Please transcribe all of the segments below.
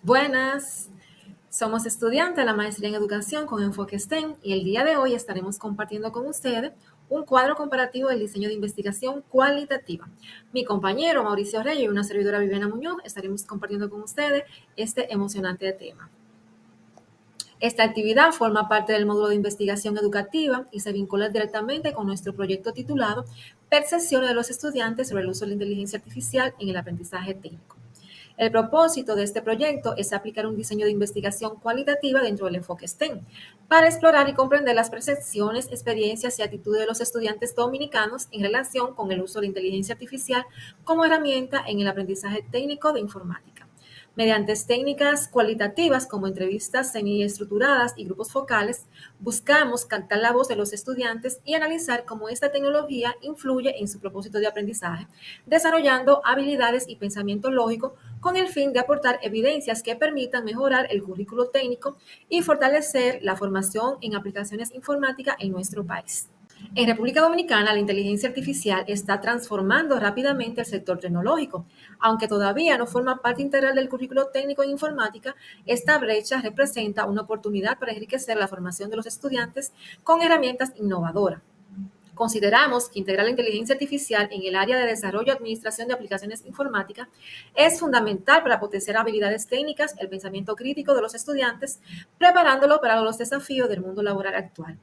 Buenas, somos estudiantes de la maestría en educación con enfoque STEM y el día de hoy estaremos compartiendo con ustedes un cuadro comparativo del diseño de investigación cualitativa. Mi compañero Mauricio Reyes y una servidora Viviana Muñoz estaremos compartiendo con ustedes este emocionante tema. Esta actividad forma parte del módulo de investigación educativa y se vincula directamente con nuestro proyecto titulado Percepciones de los estudiantes sobre el uso de la inteligencia artificial en el aprendizaje técnico. El propósito de este proyecto es aplicar un diseño de investigación cualitativa dentro del enfoque STEM para explorar y comprender las percepciones, experiencias y actitudes de los estudiantes dominicanos en relación con el uso de la inteligencia artificial como herramienta en el aprendizaje técnico de informática. Mediante técnicas cualitativas como entrevistas semiestructuradas y grupos focales, buscamos captar la voz de los estudiantes y analizar cómo esta tecnología influye en su propósito de aprendizaje, desarrollando habilidades y pensamiento lógico con el fin de aportar evidencias que permitan mejorar el currículo técnico y fortalecer la formación en aplicaciones informáticas en nuestro país. En República Dominicana, la inteligencia artificial está transformando rápidamente el sector tecnológico. Aunque todavía no forma parte integral del currículo técnico en informática, esta brecha representa una oportunidad para enriquecer la formación de los estudiantes con herramientas innovadoras. Consideramos que integrar la inteligencia artificial en el área de desarrollo y administración de aplicaciones informáticas es fundamental para potenciar habilidades técnicas, el pensamiento crítico de los estudiantes, preparándolo para los desafíos del mundo laboral actual.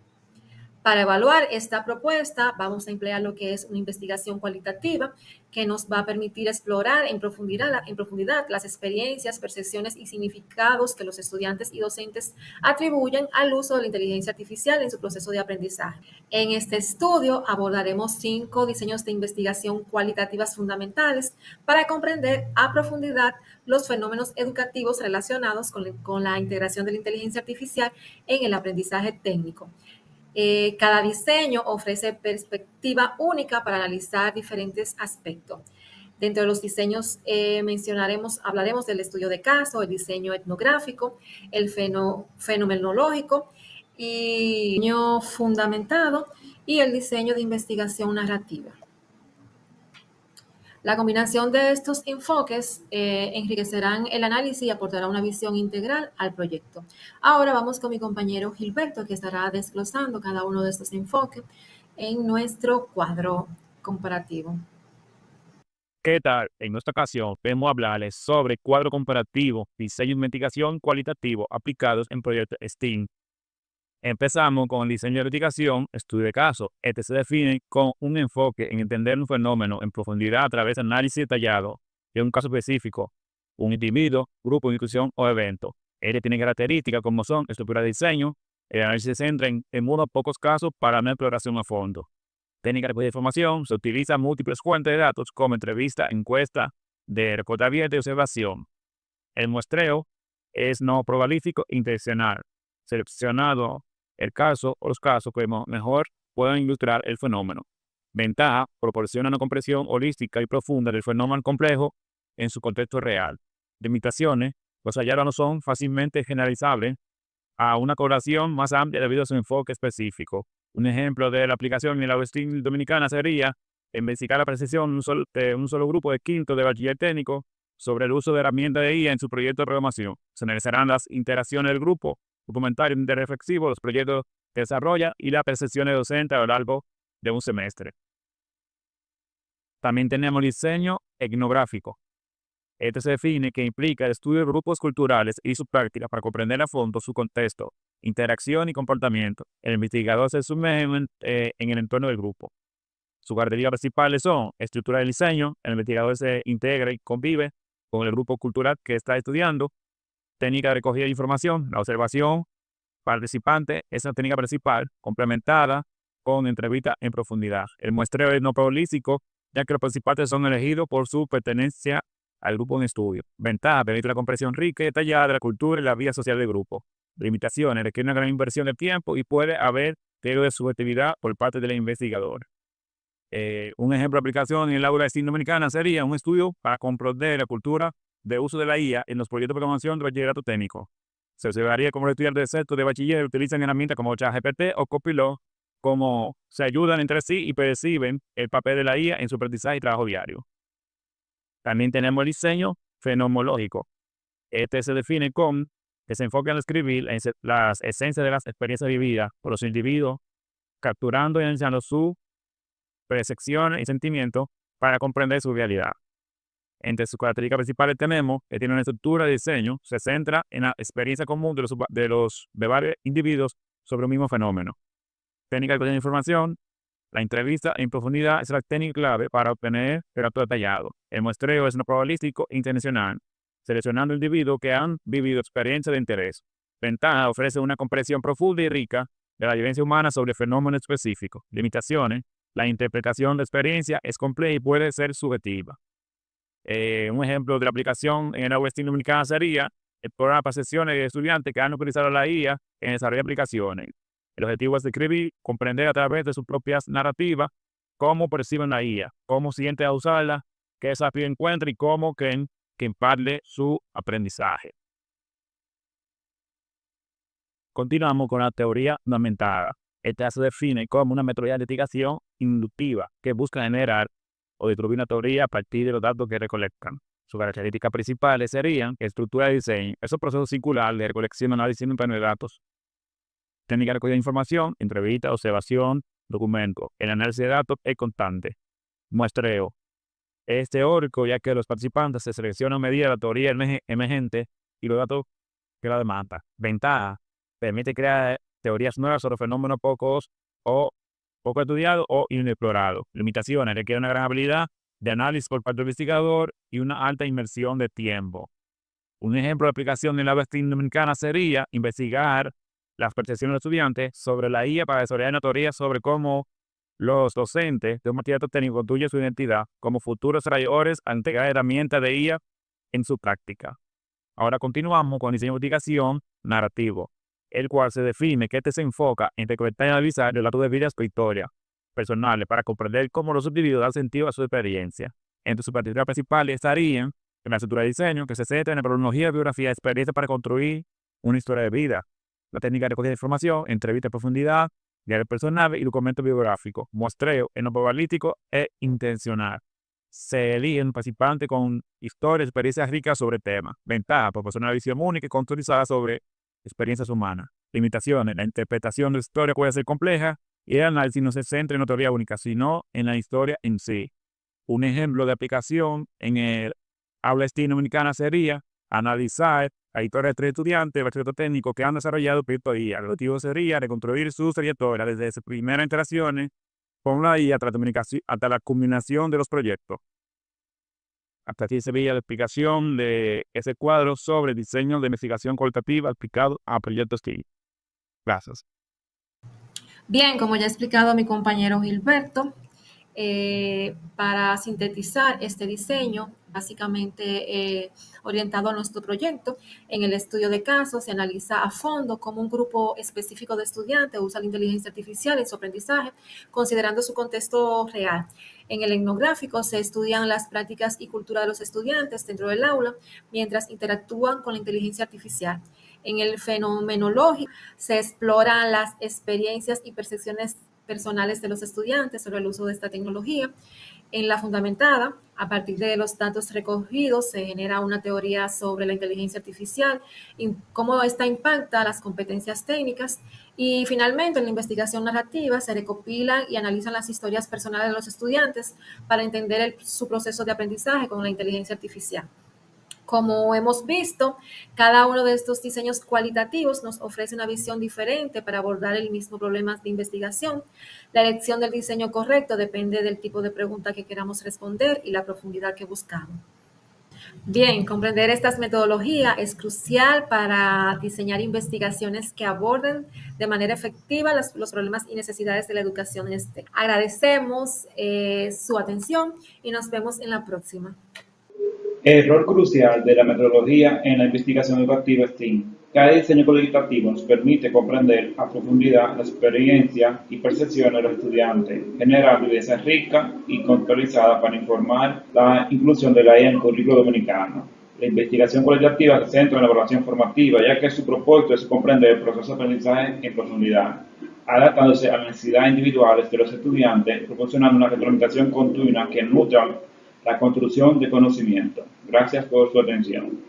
Para evaluar esta propuesta, vamos a emplear lo que es una investigación cualitativa que nos va a permitir explorar en profundidad las experiencias, percepciones y significados que los estudiantes y docentes atribuyen al uso de la inteligencia artificial en su proceso de aprendizaje. En este estudio abordaremos 5 diseños de investigación cualitativas fundamentales para comprender a profundidad los fenómenos educativos relacionados con la integración de la inteligencia artificial en el aprendizaje técnico. Cada diseño ofrece perspectiva única para analizar diferentes aspectos. Dentro de los diseños hablaremos del estudio de caso, el diseño etnográfico, el fenomenológico y el diseño fundamentado y el diseño de investigación narrativa. La combinación de estos enfoques enriquecerán el análisis y aportará una visión integral al proyecto. Ahora vamos con mi compañero Gilberto, que estará desglosando cada uno de estos enfoques en nuestro cuadro comparativo. ¿Qué tal? En esta ocasión vamos a hablarles sobre cuadro comparativo, diseño de investigación cualitativo aplicados en proyectos STEAM. Empezamos con el diseño de investigación, estudio de caso. Este se define con un enfoque en entender un fenómeno en profundidad a través de análisis detallado de un caso específico, un individuo, grupo, institución o evento. Este tiene características como son estructura de diseño. El análisis se centra en unos pocos casos para una exploración a fondo. Técnica de información, se utiliza múltiples fuentes de datos como entrevista, encuesta, de recorte abierto y observación. El muestreo es no probabilístico intencional, seleccionado el caso o los casos que mejor puedan ilustrar el fenómeno. Ventaja, proporciona una comprensión holística y profunda del fenómeno complejo en su contexto real. Limitaciones, los hallazgos no son fácilmente generalizables a una coloración más amplia debido a su enfoque específico. Un ejemplo de la aplicación en la STEAM dominicana sería investigar la precisión de un solo grupo de quinto de bachiller técnico sobre el uso de herramientas de IA en su proyecto de programación. Se analizarán las interacciones del grupo, un comentario interreflexivo, los proyectos que desarrolla y las percepciones docentes a lo largo de un semestre. También tenemos diseño etnográfico. Este se define que implica el estudio de grupos culturales y su práctica para comprender a fondo su contexto, interacción y comportamiento. El investigador se sumerge en el entorno del grupo. Sus características principales son estructura del diseño. El investigador se integra y convive con el grupo cultural que está estudiando. Técnica de recogida de información. La observación participante es la técnica principal, complementada con entrevista en profundidad. El muestreo es no probabilístico, ya que los participantes son elegidos por su pertenencia al grupo en estudio. Ventaja, permite la comprensión rica y detallada de la cultura y la vida social del grupo. Limitaciones, requiere una gran inversión de tiempo y puede haber riesgo de subjetividad por parte del investigador. Un ejemplo de aplicación en el aula de STEAM dominicana sería un estudio para comprender la cultura de uso de la IA en los proyectos de programación de bachillerato técnico. Se observaría cómo los estudiantes de sexto de bachiller utilizan herramientas como ChatGPT o Copilot, cómo se ayudan entre sí y perciben el papel de la IA en su aprendizaje y trabajo diario. También tenemos el diseño fenomenológico. Este se define con que se enfoca en escribir las esencias de las experiencias vividas por los individuos, capturando y analizando sus percepciones y sentimientos para comprender su realidad. Entre sus características principales tenemos que tiene una estructura de diseño, se centra en la experiencia común de varios individuos sobre un mismo fenómeno. Técnica de recolección de información. La entrevista en profundidad es la técnica clave para obtener relato detallado. El muestreo es no probabilístico e intencional, seleccionando individuos que han vivido experiencias de interés. Ventaja: ofrece una comprensión profunda y rica de la vivencia humana sobre fenómenos específicos. Limitaciones: la interpretación de experiencia es compleja y puede ser subjetiva. Un ejemplo de la aplicación en la Western Dominicana sería explorar percepciones de estudiantes que han utilizado la IA en desarrollo de aplicaciones. El objetivo es describir, comprender a través de sus propias narrativas cómo perciben la IA, cómo sienten a usarla, qué desafío encuentra y cómo creen que impacte su aprendizaje. Continuamos con la teoría fundamentada. Esta se define como una metodología de investigación inductiva que busca generar o distribuir una teoría a partir de los datos que recolectan. Sus características principales serían estructura de diseño, esos procesos circulares de recolección, análisis y de datos. Técnica de recogida de información, entrevista, observación, documento. El análisis de datos es constante. Muestreo. Es teórico ya que los participantes se seleccionan a medida de la teoría emergente y los datos que la demanda. Ventaja: permite crear teorías nuevas sobre fenómenos poco estudiados o inexplorados. Limitaciones: requiere una gran habilidad de análisis por parte del investigador y una alta inversión de tiempo. Un ejemplo de aplicación en la Western Dominicana sería investigar las percepciones de los estudiantes sobre la IA para desarrollar una teoría sobre cómo los docentes de un bachillerato técnico construyen su identidad como futuros desarrolladores al integrar herramientas de IA en su práctica. Ahora continuamos con el diseño de investigación narrativo, el cual se define que este se enfoca en recolectar y analizar relatos de vidas o historias personales para comprender cómo los individuos dan sentido a su experiencia. Entre sus particularidades principales estarían en la estructura de diseño, que se centra en la cronología, biografía, experiencia para construir una historia de vida. La técnica de recogida de información, entrevista en profundidad, diario personal y documento biográfico. Muestreo en lo probabilístico e intencional. Se elige un participante con historias y experiencias ricas sobre temas. Ventaja: proporciona una visión única y contextualizada sobre experiencias humanas. Limitaciones: la interpretación de la historia puede ser compleja y el análisis no se centra en una teoría única, sino en la historia en sí. Un ejemplo de aplicación en el habla hispana dominicana sería analizar la historia de 3 estudiantes de bachillerato técnico que han desarrollado proyectos de IA. El objetivo sería reconstruir sus trayectorias desde sus primeras interacciones con la IA hasta la culminación de los proyectos. Hasta aquí se veía la explicación de ese cuadro sobre diseño de investigación cualitativa aplicado a proyectos TI. Gracias. Bien, como ya ha explicado mi compañero Gilberto, para sintetizar este diseño, básicamente orientado a nuestro proyecto, en el estudio de casos se analiza a fondo cómo un grupo específico de estudiantes usa la inteligencia artificial en su aprendizaje, considerando su contexto real. En el etnográfico se estudian las prácticas y cultura de los estudiantes dentro del aula mientras interactúan con la inteligencia artificial. En el fenomenológico se exploran las experiencias y percepciones personales de los estudiantes sobre el uso de esta tecnología. En la fundamentada, a partir de los datos recogidos, se genera una teoría sobre la inteligencia artificial y cómo esta impacta las competencias técnicas. Y finalmente, en la investigación narrativa, se recopilan y analizan las historias personales de los estudiantes para entender su proceso de aprendizaje con la inteligencia artificial. Como hemos visto, cada uno de estos diseños cualitativos nos ofrece una visión diferente para abordar el mismo problema de investigación. La elección del diseño correcto depende del tipo de pregunta que queramos responder y la profundidad que buscamos. Bien, comprender estas metodologías es crucial para diseñar investigaciones que aborden de manera efectiva los problemas y necesidades de la educación en STEM. Agradecemos su atención y nos vemos en la próxima. El rol crucial de la metodología en la investigación educativa STEAM. Cada diseño cualitativo nos permite comprender a profundidad la experiencia y percepción de los estudiantes, generando evidencia rica y contextualizada para informar la inclusión de la IA en el currículo dominicano. La investigación cualitativa se centra en la evaluación formativa, ya que su propósito es comprender el proceso de aprendizaje en profundidad, adaptándose a las necesidades individuales de los estudiantes, proporcionando una retroalimentación continua que nutra la construcción de conocimiento. Gracias por su atención.